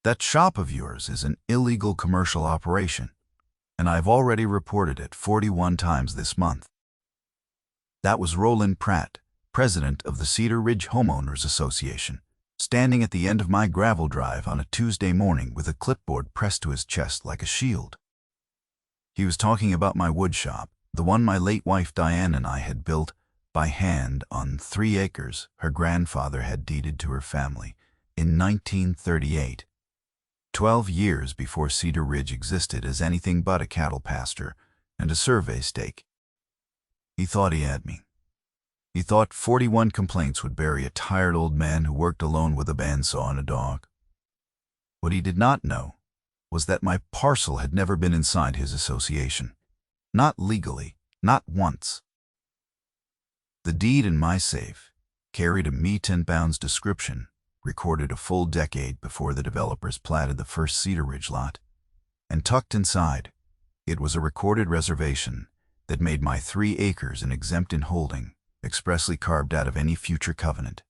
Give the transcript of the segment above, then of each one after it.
That shop of yours is an illegal commercial operation, and I've already reported it 41 times this month." That was Roland Pratt, president of the Cedar Ridge Homeowners Association, standing at the end of my gravel drive on a Tuesday morning with a clipboard pressed to his chest like a shield. He was talking about my wood shop, the one my late wife Diane and I had built by hand on 3 acres her grandfather had deeded to her family in 1938, 12 years before Cedar Ridge existed as anything but a cattle pasture and a survey stake. He thought he had me. He thought 41 complaints would bury a tired old man who worked alone with a bandsaw and a dog. What he did not know was that my parcel had never been inside his association. Not legally, not once. The deed in my safe carried a meet and bounds description recorded a full decade before the developers platted the first Cedar Ridge lot, and tucked inside, it was a recorded reservation that made my 3 acres an exempt in holding, expressly carved out of any future covenant.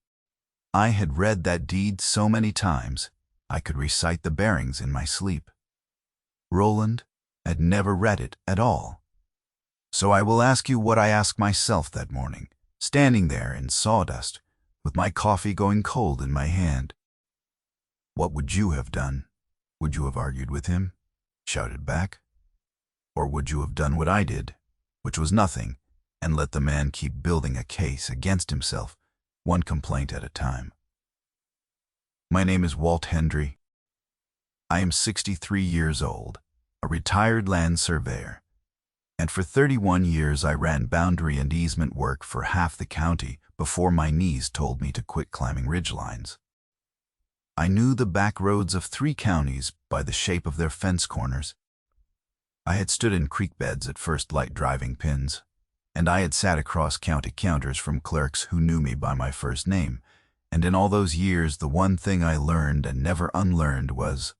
I had read that deed so many times, I could recite the bearings in my sleep. Roland had never read it at all. So I will ask you what I asked myself that morning, standing there in sawdust, with my coffee going cold in my hand. What would you have done? Would you have argued with him? Shouted back? Or would you have done what I did, which was nothing, and let the man keep building a case against himself, one complaint at a time? My name is Walt Hendry. I am 63 years old, a retired land surveyor, and for 31 years I ran boundary and easement work for half the county before my knees told me to quit climbing ridgelines. I knew the back roads of 3 counties by the shape of their fence corners. I had stood in creek beds at first light driving pins, and I had sat across county counters from clerks who knew me by my first name, and in all those years the one thing I learned and never unlearned was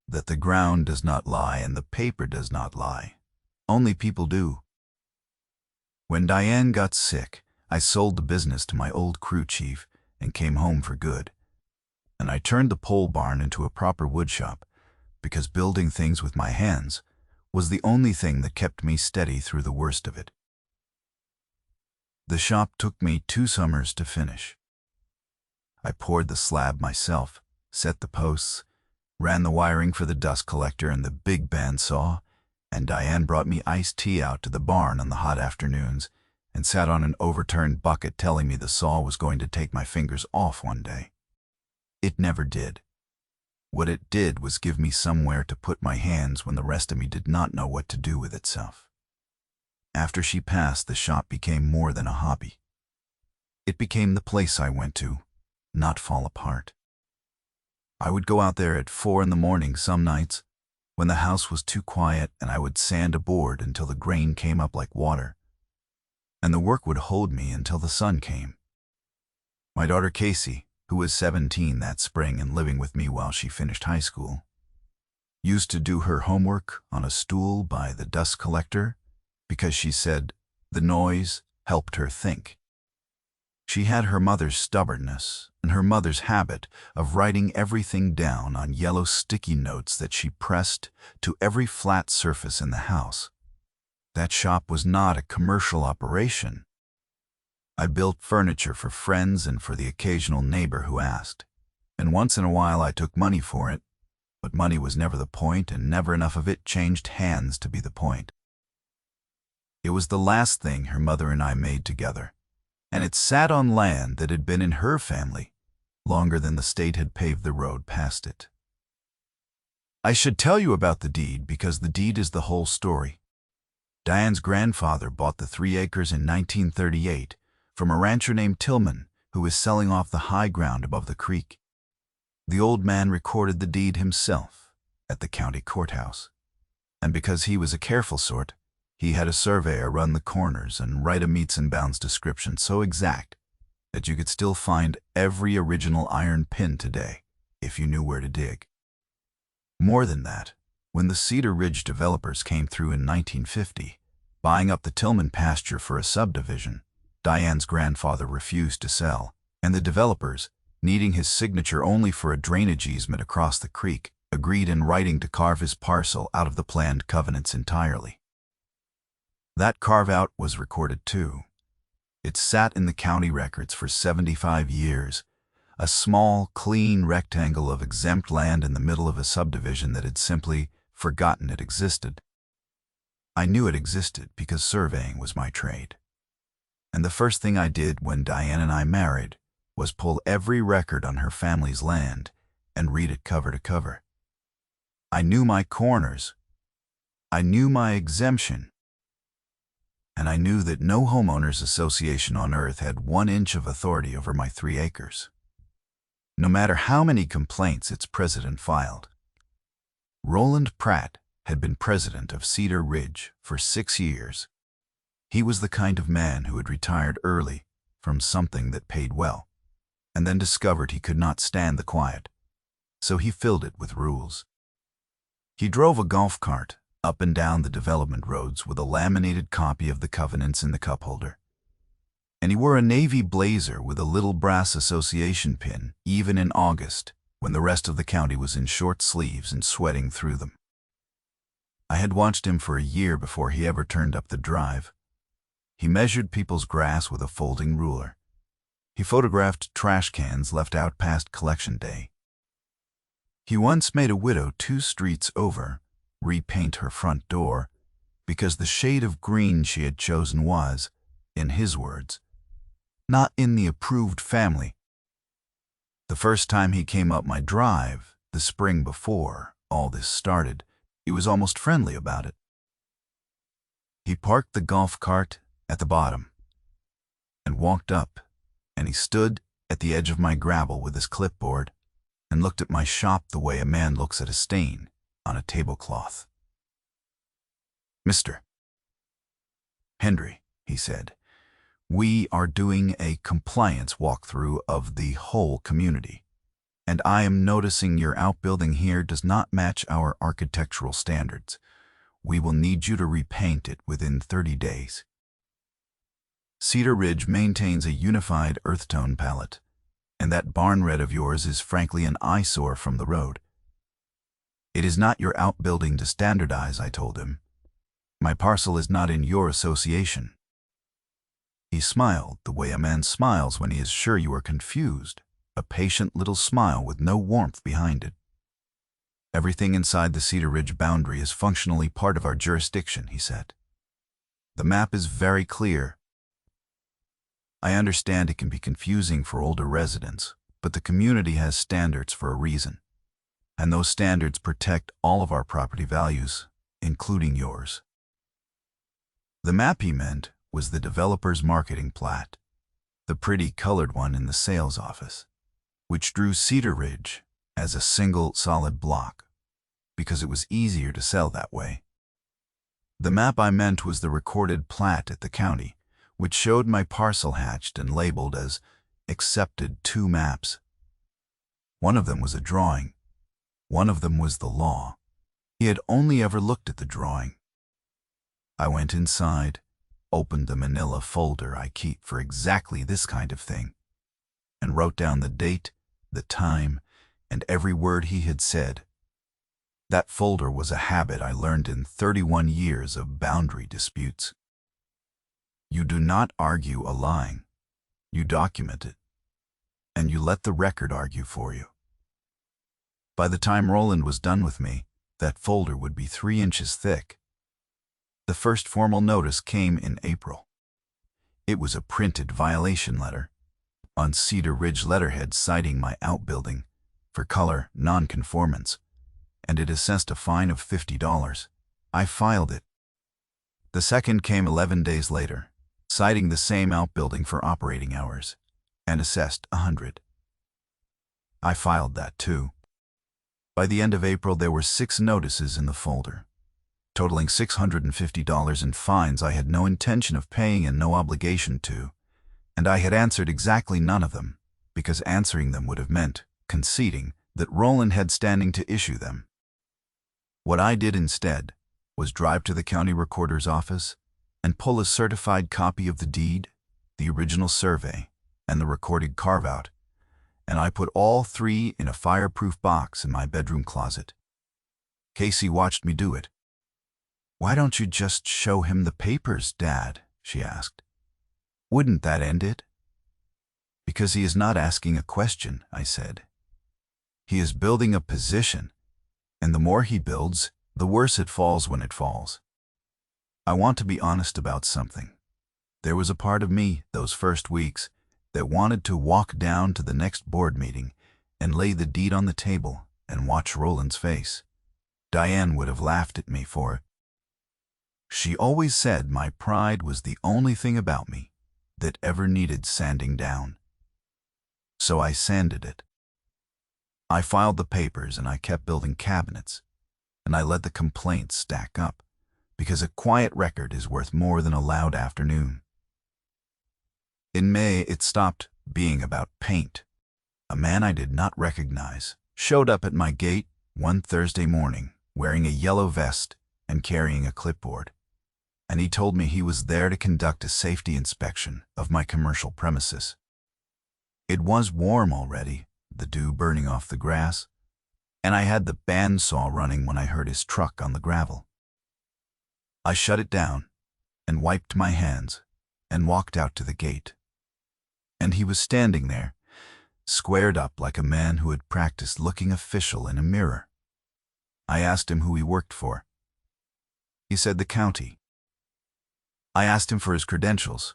that the ground does not lie and the paper does not lie. Only people do. When Diane got sick, I sold the business to my old crew chief and came home for good. And I turned the pole barn into a proper wood shop because building things with my hands was the only thing that kept me steady through the worst of it. The shop took me 2 summers to finish. I poured the slab myself, set the posts, ran the wiring for the dust collector and the big bandsaw, and Diane brought me iced tea out to the barn on the hot afternoons and sat on an overturned bucket telling me the saw was going to take my fingers off one day. It never did. What it did was give me somewhere to put my hands when the rest of me did not know what to do with itself. After she passed, the shop became more than a hobby. It became the place I went to, not fall apart. I would go out there at 4 in the morning some nights, when the house was too quiet, and I would sand a board until the grain came up like water. And the work would hold me until the sun came. My daughter Casey, who was 17 that spring and living with me while she finished high school, used to do her homework on a stool by the dust collector because she said the noise helped her think. She had her mother's stubbornness and her mother's habit of writing everything down on yellow sticky notes that she pressed to every flat surface in the house. That shop was not a commercial operation. I built furniture for friends and for the occasional neighbor who asked, and once in a while I took money for it, but money was never the point and never enough of it changed hands to be the point. It was the last thing her mother and I made together, and it sat on land that had been in her family longer than the state had paved the road past it. I should tell you about the deed because the deed is the whole story. Diane's grandfather bought the 3 acres in 1938 from a rancher named Tillman who was selling off the high ground above the creek. The old man recorded the deed himself at the county courthouse, and because he was a careful sort, he had a surveyor run the corners and write a meets and bounds description so exact that you could still find every original iron pin today if you knew where to dig. More than that, when the Cedar Ridge developers came through in 1950, buying up the Tillman pasture for a subdivision, Diane's grandfather refused to sell, and the developers, needing his signature only for a drainage easement across the creek, agreed in writing to carve his parcel out of the planned covenants entirely. That carve-out was recorded too. It sat in the county records for 75 years, a small, clean rectangle of exempt land in the middle of a subdivision that had simply forgotten it existed. I knew it existed because surveying was my trade. And the first thing I did when Diane and I married was pull every record on her family's land and read it cover to cover. I knew my corners. I knew my exemption. And I knew that no homeowners association on earth had 1 inch of authority over my 3 acres. No matter how many complaints its president filed. Roland Pratt had been president of Cedar Ridge for 6 years. He was the kind of man who had retired early from something that paid well, and then discovered he could not stand the quiet, so he filled it with rules. He drove a golf cart up and down the development roads with a laminated copy of the covenants in the cup holder. And he wore a navy blazer with a little brass association pin, even in August, when the rest of the county was in short sleeves and sweating through them. I had watched him for a year before he ever turned up the drive. He measured people's grass with a folding ruler. He photographed trash cans left out past collection day. He once made a widow 2 streets over repaint her front door because the shade of green she had chosen was, in his words, not in the approved family. The first time he came up my drive, the spring before all this started, he was almost friendly about it. He parked the golf cart at the bottom and walked up, and he stood at the edge of my gravel with his clipboard and looked at my shop the way a man looks at a stain on a tablecloth. "Mr. Hendry," he said, "we are doing a compliance walkthrough of the whole community, and I am noticing your outbuilding here does not match our architectural standards. We will need you to repaint it within 30 days. Cedar Ridge maintains a unified earth tone palette, and that barn red of yours is frankly an eyesore from the road. It is not your outbuilding to standardize," I told him. "My parcel is not in your association." He smiled the way a man smiles when he is sure you are confused, a patient little smile with no warmth behind it. "Everything inside the Cedar Ridge boundary is functionally part of our jurisdiction," he said. "The map is very clear. I understand it can be confusing for older residents, but the community has standards for a reason. And those standards protect all of our property values, including yours." The map he meant was the developer's marketing plat, the pretty colored one in the sales office, which drew Cedar Ridge as a single solid block, because it was easier to sell that way. The map I meant was the recorded plat at the county, which showed my parcel hatched and labeled as accepted 2 maps. One of them was a drawing. One of them was the law. He had only ever looked at the drawing. I went inside, opened the manila folder I keep for exactly this kind of thing, and wrote down the date, the time, and every word he had said. That folder was a habit I learned in 31 years of boundary disputes. You do not argue a line. You document it, and you let the record argue for you. By the time Roland was done with me, that folder would be 3 inches thick. The first formal notice came in April. It was a printed violation letter on Cedar Ridge letterhead citing my outbuilding for color nonconformance, and it assessed a fine of $50. I filed it. The second came 11 days later, citing the same outbuilding for operating hours, and assessed $100. I filed that too. By the end of April, there were 6 notices in the folder, totaling $650 in fines I had no intention of paying and no obligation to, and I had answered exactly none of them, because answering them would have meant conceding that Roland had standing to issue them. What I did instead was drive to the county recorder's office and pull a certified copy of the deed, the original survey, and the recorded carve-out, and I put all 3 in a fireproof box in my bedroom closet. Casey watched me do it. "Why don't you just show him the papers, Dad?" she asked. "Wouldn't that end it?" "Because he is not asking a question," I said. "He is building a position, and the more he builds, the worse it falls when it falls." I want to be honest about something. There was a part of me, those first weeks, that wanted to walk down to the next board meeting and lay the deed on the table and watch Roland's face. Diane would have laughed at me for it. She always said my pride was the only thing about me that ever needed sanding down. So I sanded it. I filed the papers and I kept building cabinets, and I let the complaints stack up, because a quiet record is worth more than a loud afternoon. In May, it stopped being about paint. A man I did not recognize showed up at my gate one Thursday morning wearing a yellow vest and carrying a clipboard, and he told me he was there to conduct a safety inspection of my commercial premises. It was warm already, the dew burning off the grass, and I had the bandsaw running when I heard his truck on the gravel. I shut it down and wiped my hands and walked out to the gate. And he was standing there, squared up like a man who had practiced looking official in a mirror. I asked him who he worked for. He said the county. I asked him for his credentials.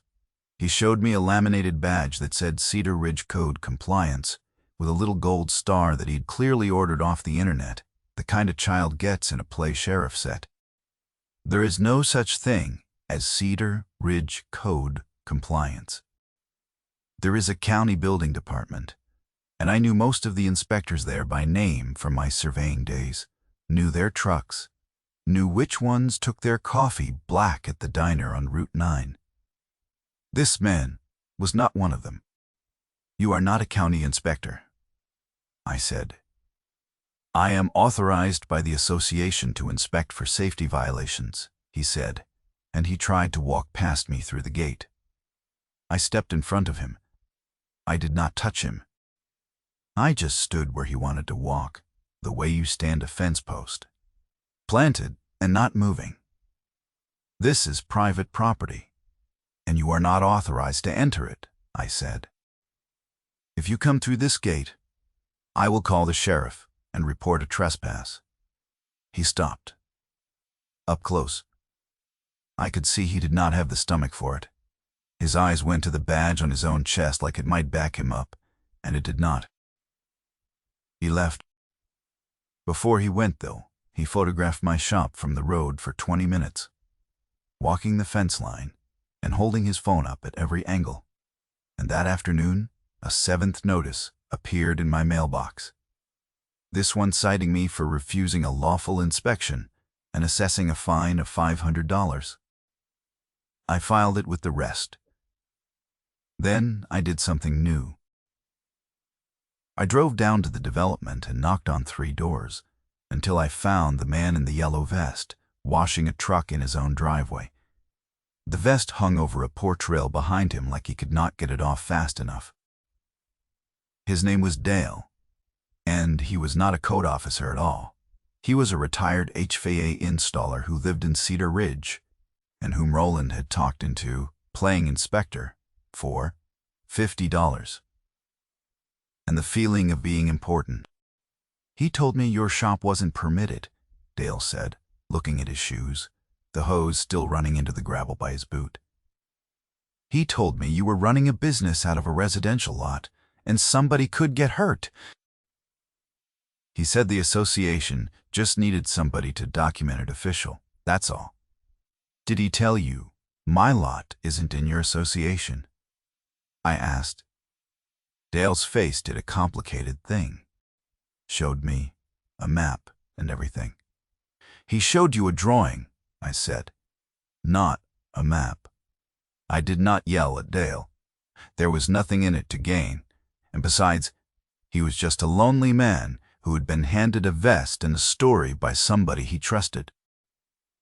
He showed me a laminated badge that said Cedar Ridge Code Compliance, with a little gold star that he'd clearly ordered off the internet, the kind a child gets in a play sheriff set. There is no such thing as Cedar Ridge Code Compliance. There is a county building department, and I knew most of the inspectors there by name from my surveying days, knew their trucks, knew which ones took their coffee black at the diner on Route 9. This man was not one of them. "You are not a county inspector," I said. "I am authorized by the association to inspect for safety violations," he said, and he tried to walk past me through the gate. I stepped in front of him. I did not touch him. I just stood where he wanted to walk, the way you stand a fence post, planted and not moving. "This is private property, and you are not authorized to enter it," I said. "If you come through this gate, I will call the sheriff and report a trespass." He stopped. Up close, I could see he did not have the stomach for it. His eyes went to the badge on his own chest like it might back him up, and it did not. He left. Before he went, though, he photographed my shop from the road for 20 minutes, walking the fence line and holding his phone up at every angle. And that afternoon, a 7th notice appeared in my mailbox. This one citing me for refusing a lawful inspection and assessing a fine of $500. I filed it with the rest. Then I did something new. I drove down to the development and knocked on 3 doors until I found the man in the yellow vest washing a truck in his own driveway. The vest hung over a porch rail behind him like he could not get it off fast enough. His name was Dale, and he was not a code officer at all. He was a retired HVAC installer who lived in Cedar Ridge and whom Roland had talked into playing inspector for $50. And the feeling of being important. "He told me your shop wasn't permitted," Dale said, looking at his shoes, the hose still running into the gravel by his boot. "He told me you were running a business out of a residential lot, and somebody could get hurt." He said the association just needed somebody to document it official, that's all. "Did he tell you my lot isn't in your association?" I asked. Dale's face did a complicated thing. Showed me a map and everything. "He showed you a drawing," I said, "not a map." I did not yell at Dale. There was nothing in it to gain, and besides, he was just a lonely man who had been handed a vest and a story by somebody he trusted.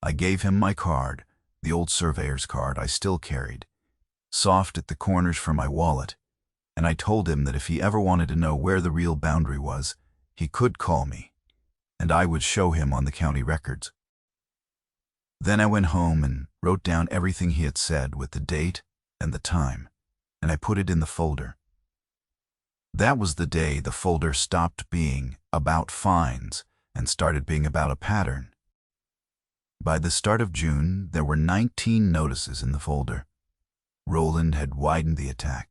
I gave him my card, the old surveyor's card I still carried, soft at the corners for my wallet, and I told him that if he ever wanted to know where the real boundary was, he could call me, and I would show him on the county records. Then I went home and wrote down everything he had said with the date and the time, and I put it in the folder. That was the day the folder stopped being about fines and started being about a pattern. By the start of June, there were 19 notices in the folder. Roland had widened the attack.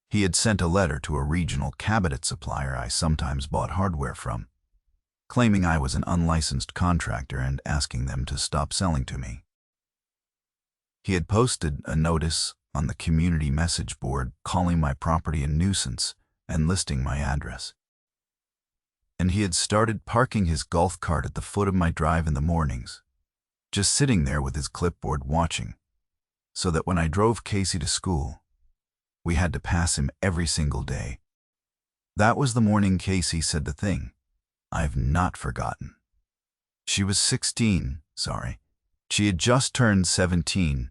He had sent a letter to a regional cabinet supplier I sometimes bought hardware from, claiming I was an unlicensed contractor and asking them to stop selling to me. He had posted a notice on the community message board calling my property a nuisance and listing my address. And he had started parking his golf cart at the foot of my drive in the mornings, just sitting there with his clipboard watching, so that when I drove Casey to school, we had to pass him every single day. That was the morning Casey said the thing I've not forgotten. She was 16, She had just turned 17,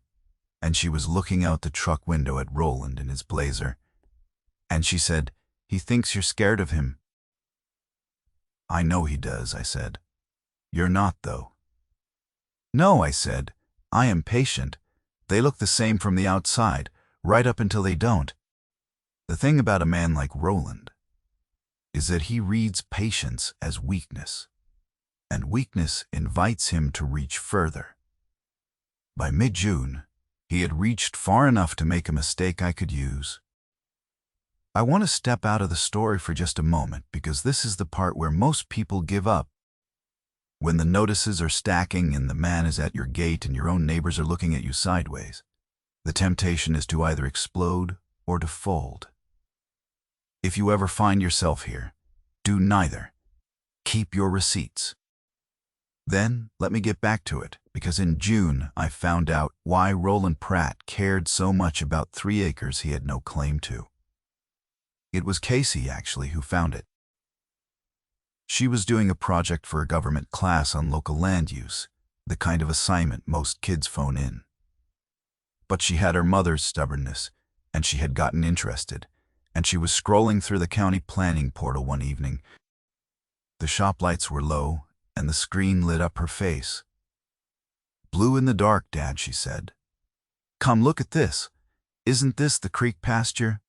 and she was looking out the truck window at Roland in his blazer, and she said, "He thinks you're scared of him." "I know he does," I said. "You're not, though." "No," I said. "I am patient. They look the same from the outside, right up until they don't." The thing about a man like Roland is that he reads patience as weakness, and weakness invites him to reach further. By mid-June, he had reached far enough to make a mistake I could use. I want to step out of the story for just a moment because this is the part where most people give up. When the notices are stacking and the man is at your gate and your own neighbors are looking at you sideways, the temptation is to either explode or to fold. If you ever find yourself here, do neither. Keep your receipts. Then, let me get back to it, because in June I found out why Roland Pratt cared so much about 3 acres he had no claim to. It was Casey, actually, who found it. She was doing a project for a government class on local land use, the kind of assignment most kids phone in. But she had her mother's stubbornness, and she had gotten interested, and she was scrolling through the county planning portal one evening. The shop lights were low, and the screen lit up her face. "Blue in the dark, Dad," she said. "Come look at this. Isn't this the creek pasture?"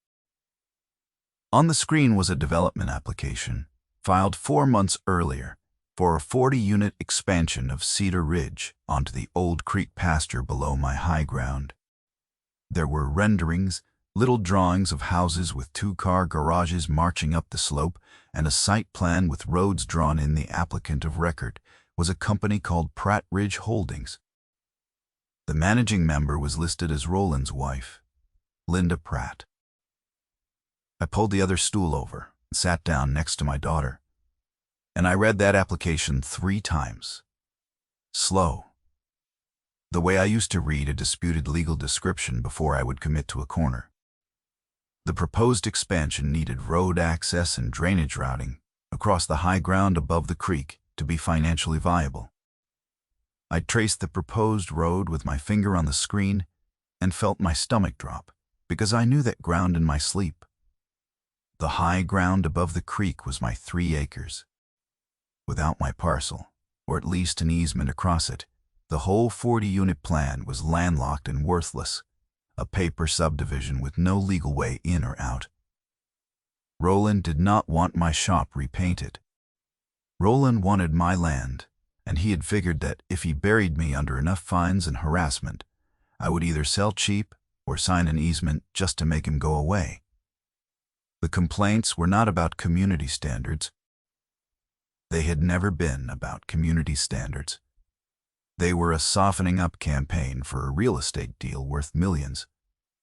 On the screen was a development application, filed 4 months earlier, for a 40-unit expansion of Cedar Ridge onto the old creek pasture below my high ground. There were renderings, little drawings of houses with 2-car garages marching up the slope, and a site plan with roads drawn in. The applicant of record was a company called Pratt Ridge Holdings. The managing member was listed as Roland's wife, Linda Pratt. I pulled the other stool over and sat down next to my daughter, and I read that application 3 times. Slow. The way I used to read a disputed legal description before I would commit to a corner. The proposed expansion needed road access and drainage routing across the high ground above the creek to be financially viable. I traced the proposed road with my finger on the screen and felt my stomach drop because I knew that ground in my sleep. The high ground above the creek was my 3 acres. Without my parcel, or at least an easement across it, the whole 40-unit plan was landlocked and worthless, a paper subdivision with no legal way in or out. Roland did not want my shop repainted. Roland wanted my land, and he had figured that if he buried me under enough fines and harassment, I would either sell cheap or sign an easement just to make him go away. The complaints were not about community standards. They had never been about community standards. They were a softening up campaign for a real estate deal worth millions,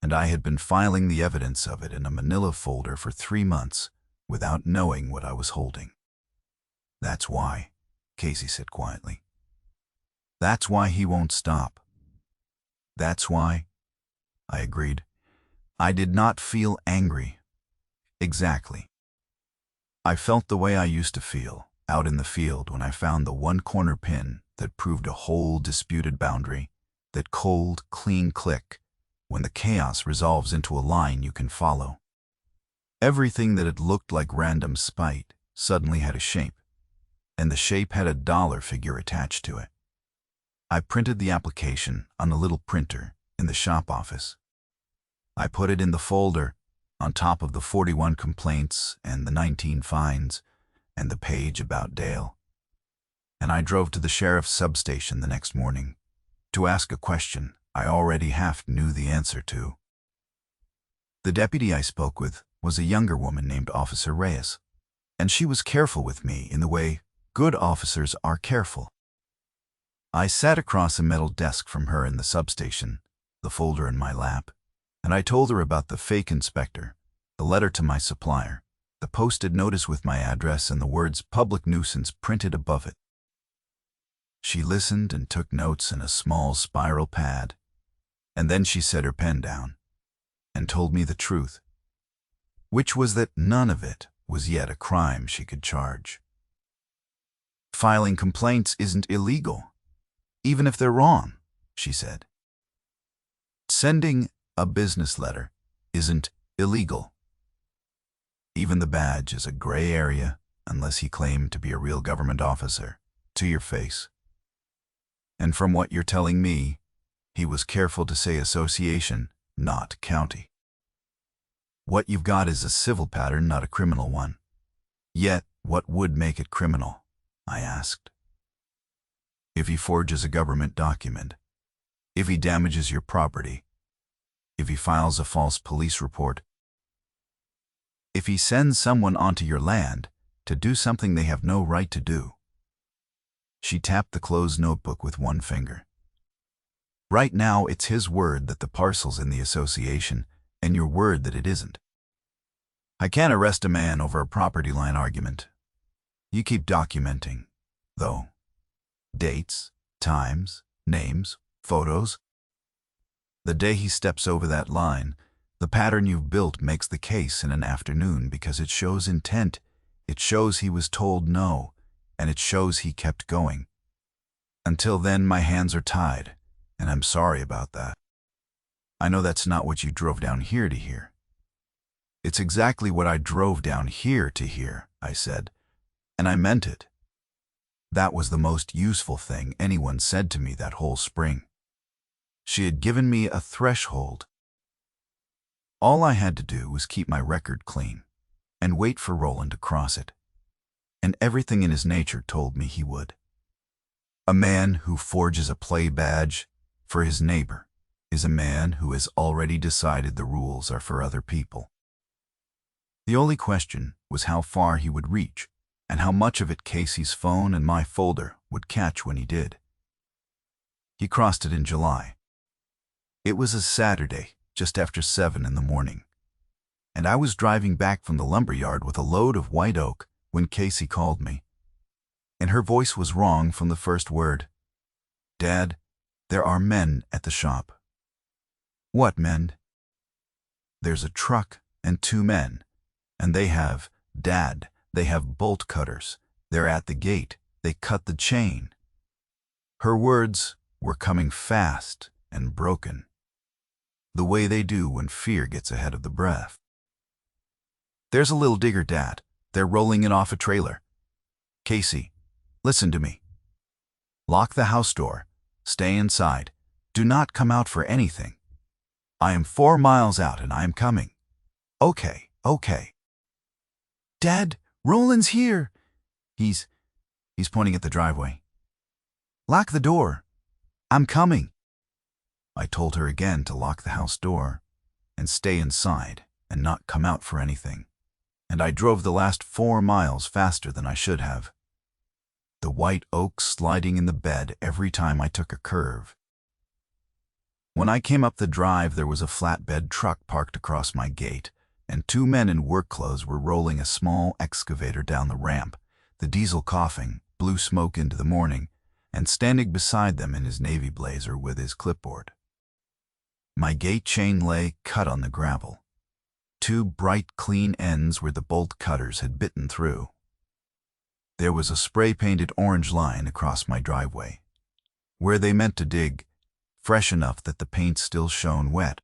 and I had been filing the evidence of it in a manila folder for 3 months without knowing what I was holding. "That's why," Casey said quietly. "That's why he won't stop." "That's why," I agreed. I did not feel angry. Exactly. I felt the way I used to feel out in the field when I found the 1 corner pin that proved a whole disputed boundary, that cold, clean click when the chaos resolves into a line you can follow. Everything that had looked like random spite suddenly had a shape, and the shape had a dollar figure attached to it. I printed the application on a little printer in the shop office. I put it in the folder on top of the 41 complaints and the 19 fines and the page about Dale. And I drove to the sheriff's substation the next morning to ask a question I already half knew the answer to. The deputy I spoke with was a younger woman named Officer Reyes, and she was careful with me in the way good officers are careful. I sat across a metal desk from her in the substation, the folder in my lap, and I told her about the fake inspector, the letter to my supplier, the posted notice with my address and the words public nuisance printed above it. She listened and took notes in a small spiral pad, and then she set her pen down and told me the truth, which was that none of it was yet a crime she could charge. Filing complaints isn't illegal, even if they're wrong, she said. Sending a business letter isn't illegal. Even the badge is a gray area unless he claimed to be a real government officer, to your face. And from what you're telling me, he was careful to say association, not county. What you've got is a civil pattern, not a criminal one. Yet, what would make it criminal? I asked. If he forges a government document, if he damages your property, if he files a false police report, if he sends someone onto your land to do something they have no right to do. She tapped the closed notebook with one finger. Right now, it's his word that the parcel's in the association, and your word that it isn't. I can't arrest a man over a property line argument. You keep documenting, though. Dates, times, names, photos. The day he steps over that line, the pattern you've built makes the case in an afternoon because it shows intent, it shows he was told no, and it shows he kept going. Until then, my hands are tied, and I'm sorry about that. I know that's not what you drove down here to hear. It's exactly what I drove down here to hear, I said, and I meant it. That was the most useful thing anyone said to me that whole spring. She had given me a threshold. All I had to do was keep my record clean and wait for Roland to cross it. And everything in his nature told me he would. A man who forges a play badge for his neighbor is a man who has already decided the rules are for other people. The only question was how far he would reach and how much of it Casey's phone and my folder would catch when he did. He crossed it in July. It was a Saturday, just after 7 in the morning, and I was driving back from the lumberyard with a load of white oak when Casey called me. And her voice was wrong from the first word. Dad, there are men at the shop. What men? There's a truck and 2 men, and they have, Dad, they have bolt cutters. They're at the gate. They cut the chain. Her words were coming fast and broken, the way they do when fear gets ahead of the breath. There's a little digger, Dad. They're rolling it off a trailer. Casey, listen to me. Lock the house door. Stay inside. Do not come out for anything. I am 4 miles out and I am coming. Okay. Dad, Roland's here. He's pointing at the driveway. Lock the door. I'm coming. I told her again to lock the house door and stay inside and not come out for anything. And I drove the last 4 miles faster than I should have. The white oak sliding in the bed every time I took a curve. When I came up the drive, there was a flatbed truck parked across my gate, and 2 men in work clothes were rolling a small excavator down the ramp, the diesel coughing, blue smoke into the morning, and standing beside them in his navy blazer with his clipboard. My gate chain lay cut on the gravel. 2 bright, clean ends where the bolt cutters had bitten through. There was a spray-painted orange line across my driveway, where they meant to dig, fresh enough that the paint still shone wet.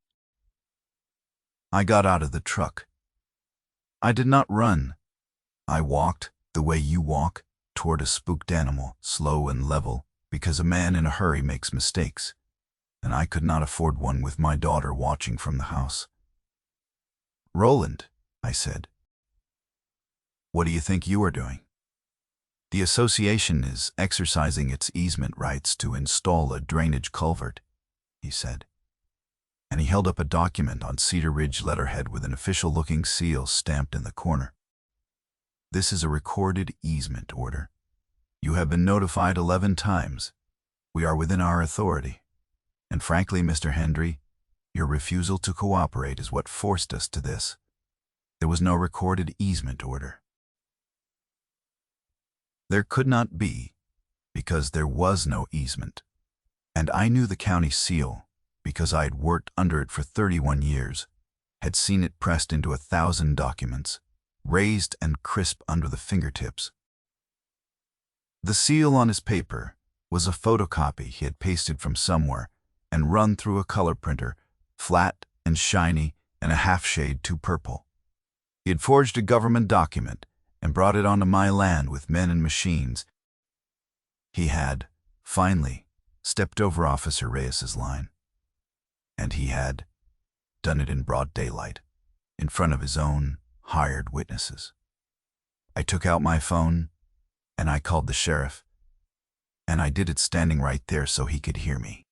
I got out of the truck. I did not run. I walked, the way you walk, toward a spooked animal, slow and level, because a man in a hurry makes mistakes, and I could not afford one with my daughter watching from the house. "Roland," I said, "what do you think you are doing?" "The association is exercising its easement rights to install a drainage culvert," he said. And he held up a document on Cedar Ridge letterhead with an official-looking seal stamped in the corner. "This is a recorded easement order. You have been notified 11 times. We are within our authority. And frankly, Mr. Hendry, your refusal to cooperate is what forced us to this. There was no recorded easement order." There could not be, because there was no easement. And I knew the county seal, because I had worked under it for 31 years, had seen it pressed into 1,000 documents, raised and crisp under the fingertips. The seal on his paper was a photocopy he had pasted from somewhere and run through a color printer, flat and shiny and a half shade too purple. He had forged a government document and brought it onto my land with men and machines. He had, finally, stepped over Officer Reyes's line. And he had done it in broad daylight, in front of his own hired witnesses. I took out my phone, and I called the sheriff, and I did it standing right there so he could hear me.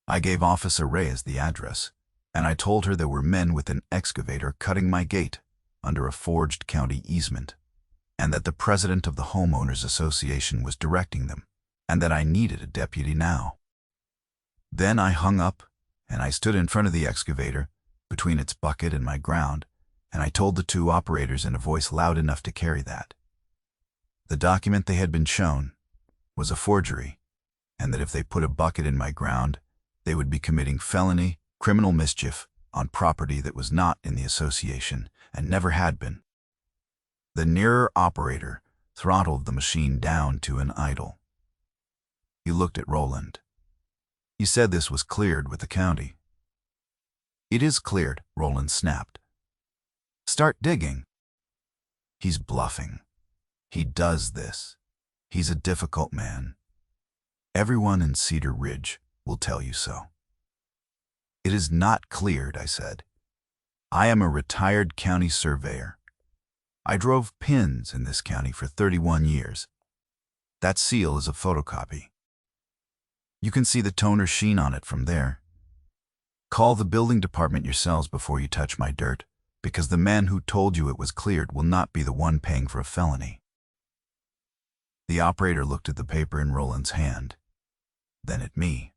I gave Officer Reyes the address, and I told her there were men with an excavator cutting my gate under a forged county easement, and that the president of the Homeowners Association was directing them, and that I needed a deputy now. Then I hung up, and I stood in front of the excavator, between its bucket and my ground, and I told the two operators in a voice loud enough to carry that. The document they had been shown was a forgery, and that if they put a bucket in my ground, they would be committing felony, criminal mischief on property that was not in the association and never had been. The nearer operator throttled the machine down to an idle. He looked at Roland. "You said this was cleared with the county." "It is cleared," Roland snapped. "Start digging." "He's bluffing. He does this. He's a difficult man. Everyone in Cedar Ridge will tell you so." "It is not cleared," I said. "I am a retired county surveyor. I drove pins in this county for 31 years. That seal is a photocopy. You can see the toner sheen on it from there. Call the building department yourselves before you touch my dirt, because the man who told you it was cleared will not be the one paying for a felony." The operator looked at the paper in Roland's hand, then at me.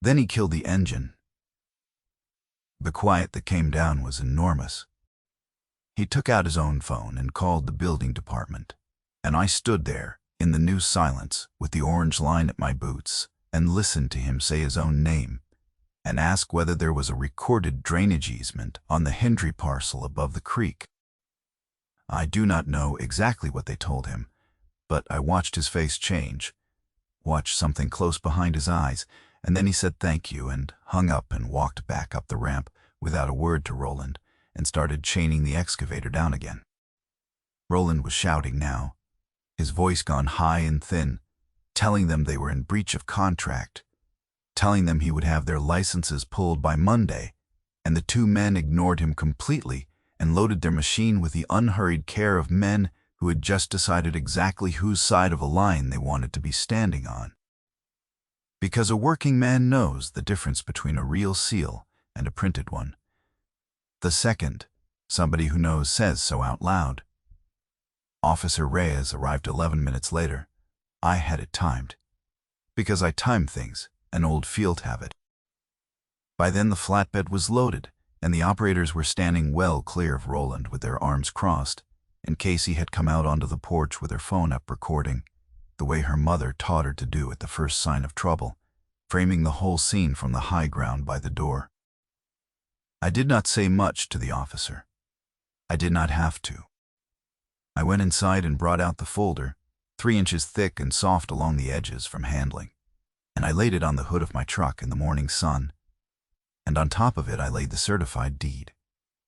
Then he killed the engine. The quiet that came down was enormous. He took out his own phone and called the building department, and I stood there in the new silence with the orange line at my boots and listened to him say his own name and ask whether there was a recorded drainage easement on the Hendry parcel above the creek. I do not know exactly what they told him, but I watched his face change, watched something close behind his eyes, and then he said thank you and hung up and walked back up the ramp without a word to Roland and started chaining the excavator down again. Roland was shouting now, his voice gone high and thin, telling them they were in breach of contract, telling them he would have their licenses pulled by Monday, and the two men ignored him completely and loaded their machine with the unhurried care of men who had just decided exactly whose side of a line they wanted to be standing on. Because a working man knows the difference between a real seal and a printed one. The second, somebody who knows says so out loud. Officer Reyes arrived 11 minutes later. I had it timed, because I time things, an old field habit. By then the flatbed was loaded, and the operators were standing well clear of Roland with their arms crossed, and Casey had come out onto the porch with her phone up recording, the way her mother taught her to do at the first sign of trouble, framing the whole scene from the high ground by the door. I did not say much to the officer. I did not have to. I went inside and brought out the folder, 3 inches thick and soft along the edges from handling, and I laid it on the hood of my truck in the morning sun, and on top of it I laid the certified deed.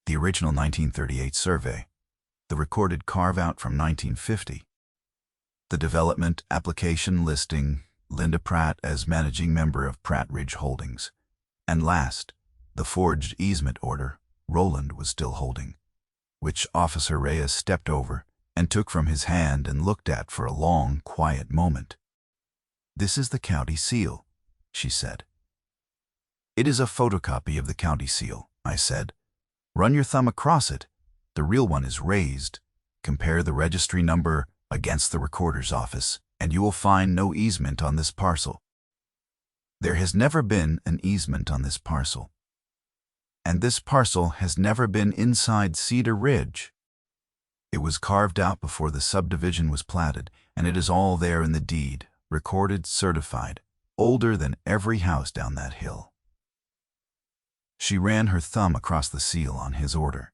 the original 1938 survey, the recorded carve-out from 1950, the development application listing Linda Pratt as managing member of Pratt Ridge Holdings, and last, the forged easement order Roland was still holding, which Officer Reyes stepped over and took from his hand and looked at for a long, quiet moment. "This is the county seal," she said. "It is a photocopy of the county seal," I said. "Run your thumb across it. The real one is raised. Compare the registry number against the recorder's office, and you will find no easement on this parcel. There has never been an easement on this parcel. And this parcel has never been inside Cedar Ridge. It was carved out before the subdivision was platted, and it is all there in the deed, recorded, certified, older than every house down that hill." She ran her thumb across the seal on his order.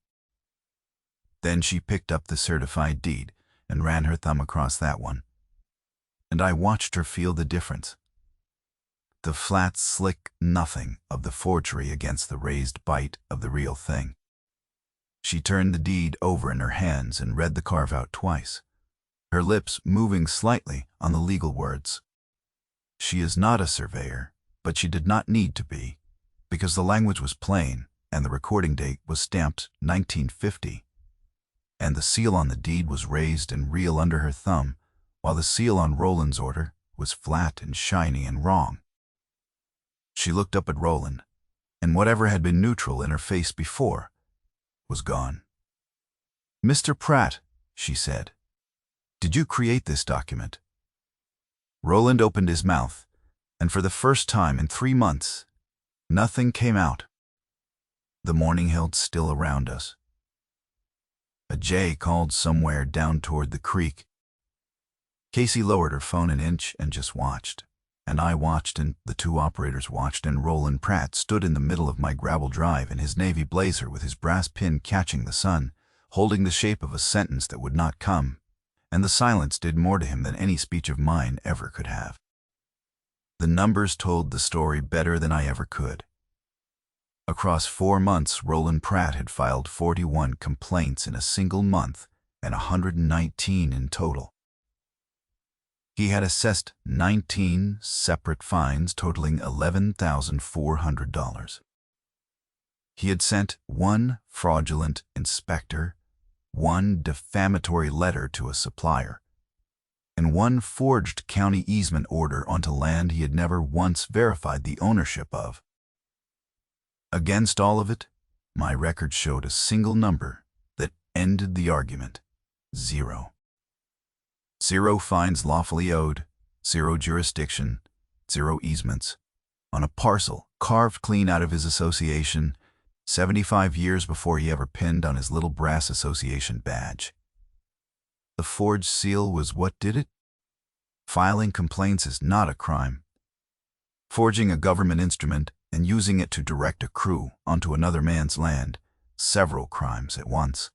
Then she picked up the certified deed and ran her thumb across that one. And I watched her feel the difference. The flat, slick nothing of the forgery against the raised bite of the real thing. She turned the deed over in her hands and read the carve-out twice, her lips moving slightly on the legal words. She is not a surveyor, but she did not need to be, because the language was plain and the recording date was stamped 1950, and the seal on the deed was raised and real under her thumb, while the seal on Roland's order was flat and shiny and wrong. She looked up at Roland, and whatever had been neutral in her face before was gone. "Mr. Pratt," she said, "did you create this document?" Roland opened his mouth, and for the first time in 3 months, nothing came out. The morning held still around us. A jay called somewhere down toward the creek. Casey lowered her phone an inch and just watched. And I watched, and the 2 operators watched, and Roland Pratt stood in the middle of my gravel drive in his navy blazer with his brass pin catching the sun, holding the shape of a sentence that would not come, and the silence did more to him than any speech of mine ever could have. The numbers told the story better than I ever could. Across 4 months, Roland Pratt had filed 41 complaints in a single month and 119 in total. He had assessed 19 separate fines totaling $11,400. He had sent 1 fraudulent inspector, 1 defamatory letter to a supplier, and 1 forged county easement order onto land he had never once verified the ownership of. Against all of it, my record showed a single number that ended the argument: 0. 0 fines lawfully owed, 0 jurisdiction, 0 easements, on a parcel carved clean out of his association 75 years before he ever pinned on his little brass association badge. The forged seal was what did it? Filing complaints is not a crime. Forging a government instrument and using it to direct a crew onto another man's land, several crimes at once.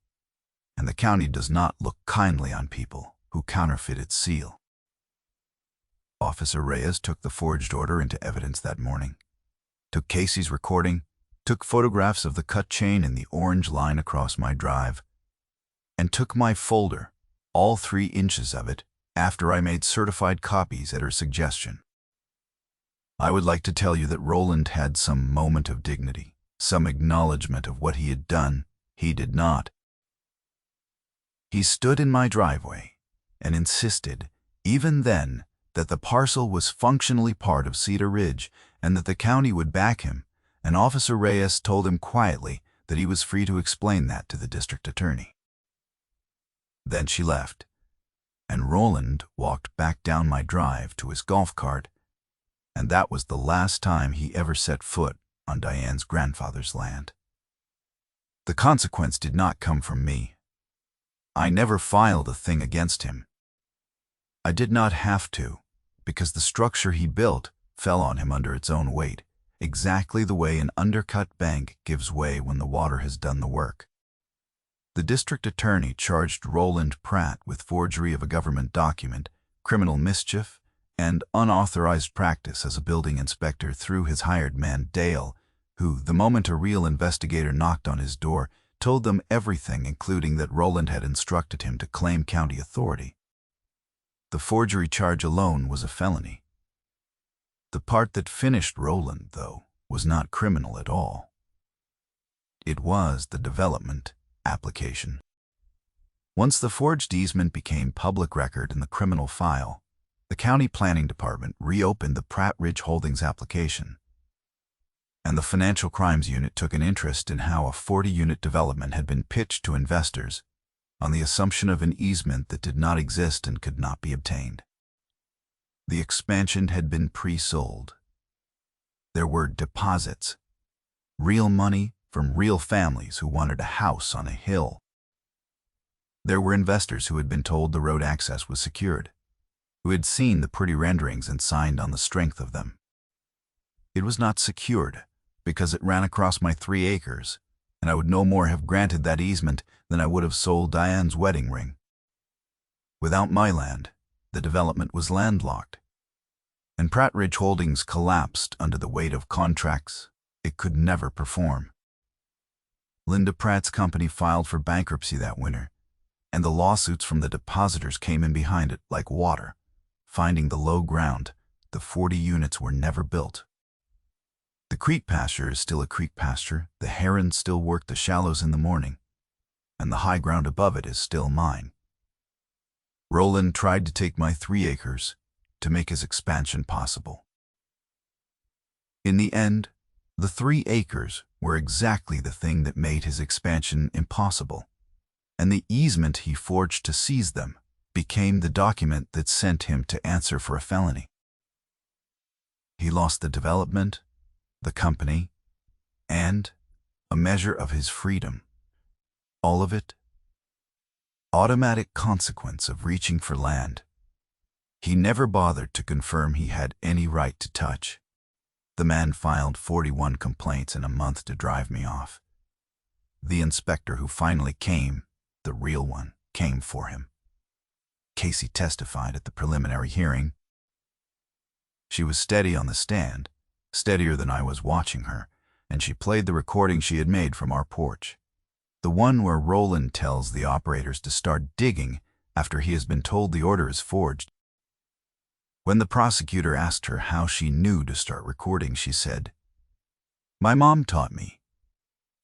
And the county does not look kindly on people who counterfeit its seal. Officer Reyes took the forged order into evidence that morning, took Casey's recording, took photographs of the cut chain and the orange line across my drive, and took my folder, all 3 inches of it, after I made certified copies at her suggestion. I would like to tell you that Roland had some moment of dignity, some acknowledgement of what he had done. He did not. He stood in my driveway and insisted, even then, that the parcel was functionally part of Cedar Ridge and that the county would back him, and Officer Reyes told him quietly that he was free to explain that to the district attorney. Then she left, and Roland walked back down my drive to his golf cart, and that was the last time he ever set foot on Diane's grandfather's land. The consequence did not come from me. I never filed a thing against him. I did not have to, because the structure he built fell on him under its own weight, exactly the way an undercut bank gives way when the water has done the work. The district attorney charged Roland Pratt with forgery of a government document, criminal mischief, and unauthorized practice as a building inspector through his hired man Dale, who, the moment a real investigator knocked on his door, told them everything, including that Roland had instructed him to claim county authority. The forgery charge alone was a felony. The part that finished Roland, though, was not criminal at all. It was the development application. Once the forged easement became public record in the criminal file, the county planning department reopened the Pratt Ridge Holdings application, and the financial crimes unit took an interest in how a 40-unit development had been pitched to investors on the assumption of an easement that did not exist and could not be obtained. The expansion had been pre-sold. There were deposits, real money from real families who wanted a house on a hill. There were investors who had been told the road access was secured, who had seen the pretty renderings and signed on the strength of them. It was not secured because it ran across my 3 acres, and I would no more have granted that easement than I would have sold Diane's wedding ring. Without my land, the development was landlocked, and Pratt Ridge Holdings collapsed under the weight of contracts it could never perform. Linda Pratt's company filed for bankruptcy that winter, and the lawsuits from the depositors came in behind it like water. Finding the low ground, the 40 units were never built. The creek pasture is still a creek pasture, the herons still work the shallows in the morning, and the high ground above it is still mine. Roland tried to take my 3 acres to make his expansion possible. In the end, the 3 acres were exactly the thing that made his expansion impossible, and the easement he forged to seize them became the document that sent him to answer for a felony. He lost the development, the company, and a measure of his freedom. All of it, automatic consequence of reaching for land he never bothered to confirm he had any right to touch. The man filed 41 complaints in a month to drive me off. The inspector who finally came, the real one, came for him. Casey testified at the preliminary hearing. She was steady on the stand, steadier than I was watching her, and she played the recording she had made from our porch. The one where Roland tells the operators to start digging after he has been told the order is forged. When the prosecutor asked her how she knew to start recording, she said, "My mom taught me.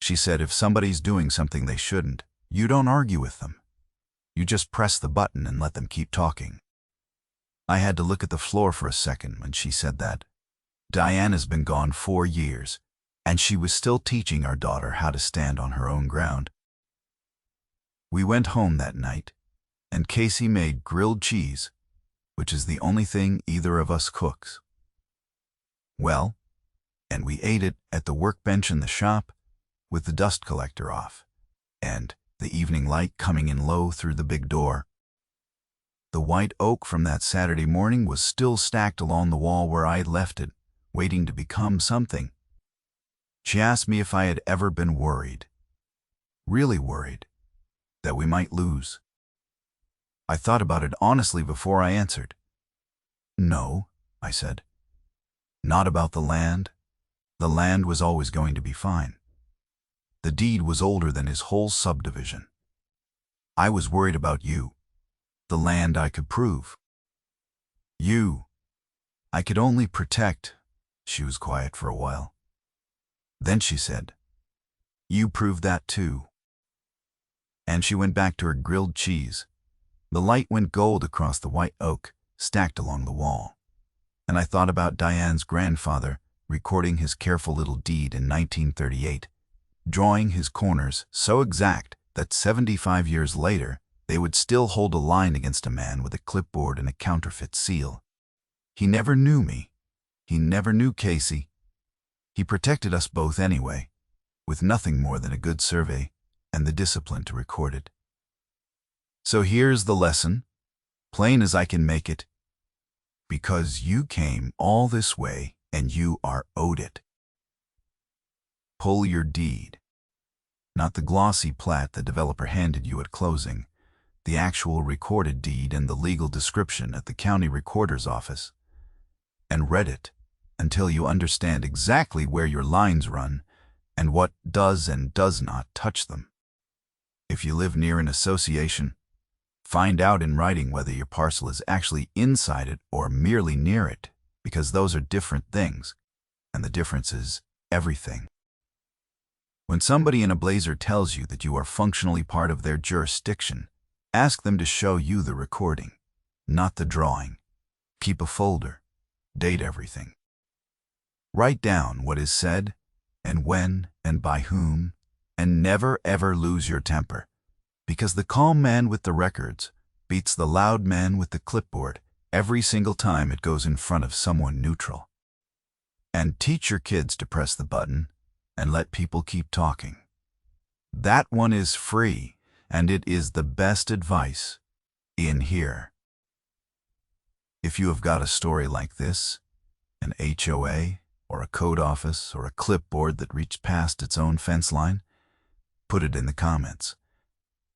She said if somebody's doing something they shouldn't, you don't argue with them. You just press the button and let them keep talking." I had to look at the floor for a second when she said that. Diane has been gone 4 years, and she was still teaching our daughter how to stand on her own ground. We went home that night, and Casey made grilled cheese, which is the only thing either of us cooks. Well, and we ate it at the workbench in the shop with the dust collector off, and the evening light coming in low through the big door. The white oak from that Saturday morning was still stacked along the wall where I had left it, waiting to become something. She asked me if I had ever been worried, really worried, that we might lose. I thought about it honestly before I answered. "No," I said. "Not about the land. The land was always going to be fine. The deed was older than his whole subdivision. I was worried about you, the land I could prove. You, I could only protect." She was quiet for a while. Then she said, "You proved that too." And she went back to her grilled cheese. The light went gold across the white oak stacked along the wall, and I thought about Diane's grandfather recording his careful little deed in 1938, drawing his corners so exact that 75 years later they would still hold a line against a man with a clipboard and a counterfeit seal. He never knew me. He never knew Casey. He protected us both anyway, with nothing more than a good survey and the discipline to record it. So here's the lesson, plain as I can make it. Because you came all this way and you are owed it. Pull your deed. Not the glossy plat the developer handed you at closing, the actual recorded deed and the legal description at the county recorder's office. And read it until you understand exactly where your lines run and what does and does not touch them. If you live near an association, find out in writing whether your parcel is actually inside it or merely near it, because those are different things, and the difference is everything. When somebody in a blazer tells you that you are functionally part of their jurisdiction, ask them to show you the recording, not the drawing. Keep a folder. Date everything. Write down what is said, and when, and by whom, and never ever lose your temper, because the calm man with the records beats the loud man with the clipboard every single time it goes in front of someone neutral. And teach your kids to press the button and let people keep talking. That one is free, and it is the best advice in here. If you have got a story like this, an HOA, or a code office, or a clipboard that reached past its own fence line, put it in the comments,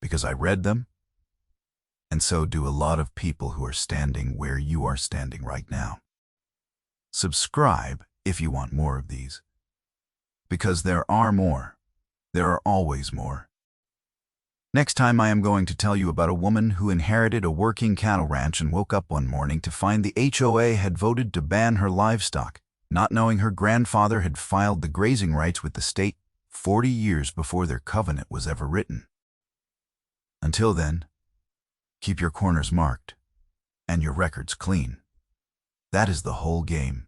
because I read them, and so do a lot of people who are standing where you are standing right now. Subscribe if you want more of these, because there are more. There are always more. Next time I am going to tell you about a woman who inherited a working cattle ranch and woke up one morning to find the HOA had voted to ban her livestock, not knowing her grandfather had filed the grazing rights with the state 40 years before their covenant was ever written. Until then, keep your corners marked and your records clean. That is the whole game.